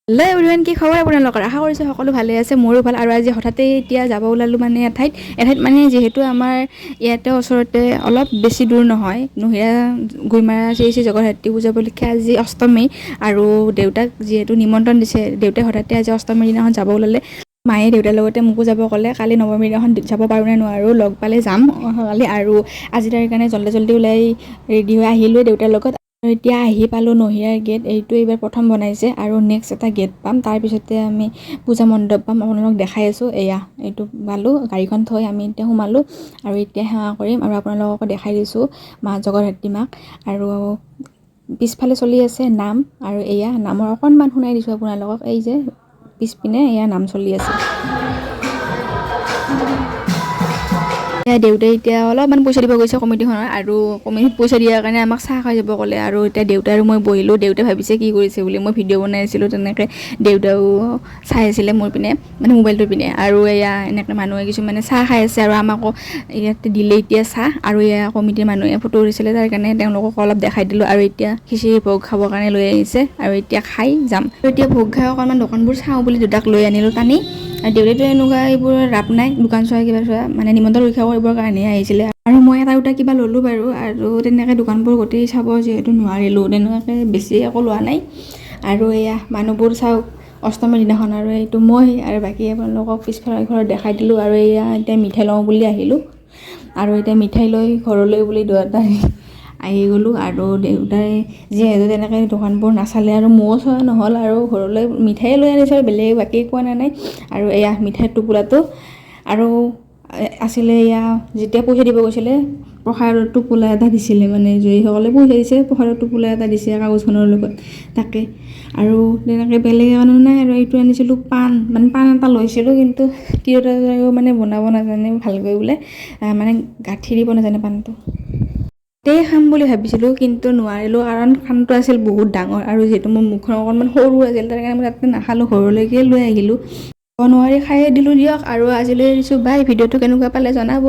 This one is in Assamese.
হেল্ল' এভৰিৱান, কি খবৰ আপোনালোকৰ? আশা কৰিছোঁ সকলো ভালে আছে, মোৰো ভাল। আৰু আজি হঠাতে এতিয়া যাব ওলালোঁ মানে এঠাইত মানে যিহেতু আমাৰ ইয়াতে ওচৰতে অলপ বেছি দূৰ নহয়, নহিৰা গৈমাৰা শ্ৰী শ্ৰী জগতধাত্ৰী পূজা উপলক্ষে আজি অষ্টমী আৰু দেউতাক যিহেতু নিমন্ত্ৰণ দিছে, দেউতাই হঠাতে আজি অষ্টমীৰ দিনাখন যাব ওলালে। মায়ে দেউতাৰ লগতে মোকো যাব ক'লে। কালি নৱমীৰ দিনাখন যাব পাৰোঁ নে নোৱাৰোঁ, লগ পালে যাম কালি। আৰু আজি তাৰ কাৰণে জল্দি ওলাই ৰেডি হৈ আহিলোঁ দেউতাৰ লগত। এতিয়া আহি পালোঁ নহিৰাৰ গেট। এইটো এইবাৰ প্ৰথম বনাইছে আৰু নেক্সট এটা গেট পাম, তাৰপিছতে আমি পূজা মণ্ডপ পাম। আপোনালোকক দেখাই আছোঁ, এয়া এইটো পালোঁ, গাড়ীখন থৈ আমি এতিয়া সোমালোঁ আৰু এতিয়া সেৱা কৰিম আৰু আপোনালোককো দেখাই দিছোঁ মা জগতধাত্ৰী মাক। আৰু পিছফালে চলি আছে নাম, আৰু এয়া নামৰ অকণমান শুনাই দিছোঁ আপোনালোকক। এই যে পিছপিনে এয়া নাম চলি আছে। দেউতাই এতিয়া অলপমান পইচা দিব গৈছে কমিটিখনৰ, আৰু কমিটিত পইচা দিয়াৰ কাৰণে আমাক চাহ খাই যাব ক'লে। আৰু এতিয়া দেউতা আৰু মই বহিলোঁ। দেউতাই ভাবিছে কি কৰিছে বুলি, মই ভিডিঅ' বনাই আছিলোঁ তেনেকৈ। দেউতাও চাই আছিলে মোৰ পিনে, মানে মোবাইলটোৰ পিনে। আৰু এয়া এনেকৈ মানুহে কিছুমানে চাহ খাই আছে আৰু আমাকো ইয়াতে দিলে এতিয়া চাহ। আৰু এয়া কমিটিৰ মানুহে ফটো উঠিছিলে, তাৰ কাৰণে তেওঁলোকক অলপ দেখাই দিলোঁ। আৰু এতিয়া খিচিৰি ভোগ খাবৰ কাৰণে লৈ আহিছে আৰু এতিয়া খাই যাম। আৰু এতিয়া ভোগ খাই অকণমান দোকানবোৰ চাওঁ বুলি দেউতাক লৈ আনিলোঁ টানি। আৰু দেউতাইতো এনেকুৱা এইবোৰ ৰাপ নাই, দোকান চোৱা কিবা চোৱা, মানে নিমন্ত্ৰণ ৰক্ষা কৰিবৰ কাৰণেহে আহিছিলে। আৰু মই এটা দুটা কিবা ল'লোঁ বাৰু, আৰু তেনেকৈ দোকানবোৰ গোটেই চাব যিহেতু নোৱাৰিলোঁ, তেনেকুৱাকৈ বেছি একো লোৱা নাই। আৰু এয়া মানুহবোৰ চাওক অষ্টমীৰ দিনাখন। আৰু এইটো মই, আৰু বাকী আপোনালোকক পিছফালৰ ঘৰত দেখাই দিলোঁ। আৰু এয়া এতিয়া মিঠাই লওঁ বুলি আহিলোঁ, আৰু এতিয়া মিঠাই লৈ ঘৰলৈ বুলি দুয়োটাই আহি গ'লোঁ। আৰু দেউতাই যিহেতু তেনেকৈ দোকানবোৰ নাচালে আৰু ময়ো চোৱা নহ'ল, আৰু ঘৰলৈ মিঠাই লৈ আনিছোঁ আৰু বেলেগ বাকী একো আনা নাই। আৰু এয়া মিঠাইৰ টোপোলাটো আৰু আছিলে এয়া যেতিয়া পইচা দিব গৈছিলে প্ৰসাদৰ টোপোলা এটা দিছিলে, মানে জয়ীসকলে পইচা দিছে, প্ৰসাদৰ টোপোলা এটা দিছে কাগজখনৰ লগত, তাকে। আৰু তেনেকৈ বেলেগ আনা নাই। আৰু এইটো আনিছিলোঁ পাণ, মানে পাণ এটা লৈছিলোঁ, কিন্তু তিৰোতাজনেও মানে বনাব নাজানে ভালকৈ বোলে, মানে গাঁঠি দিব নাজানে পাণটো। তেই খাম বুলি ভাবিছিলোঁ, কিন্তু নোৱাৰিলোঁ, কাৰণ পাণটো আছিল বহুত ডাঙৰ। আৰু যিহেতু মোৰ মুখখন অকণমান সৰু আছিল, তাৰ কাৰণে মই তাতে নাখালোঁ, ঘৰলৈকে লৈ আহিলোঁ। নোৱাৰি খায়ে দিলোঁ দিয়ক। আৰু আজিলৈ এৰিছোঁ, বাই। ভিডিঅ'টো কেনেকুৱা পালে জনাব।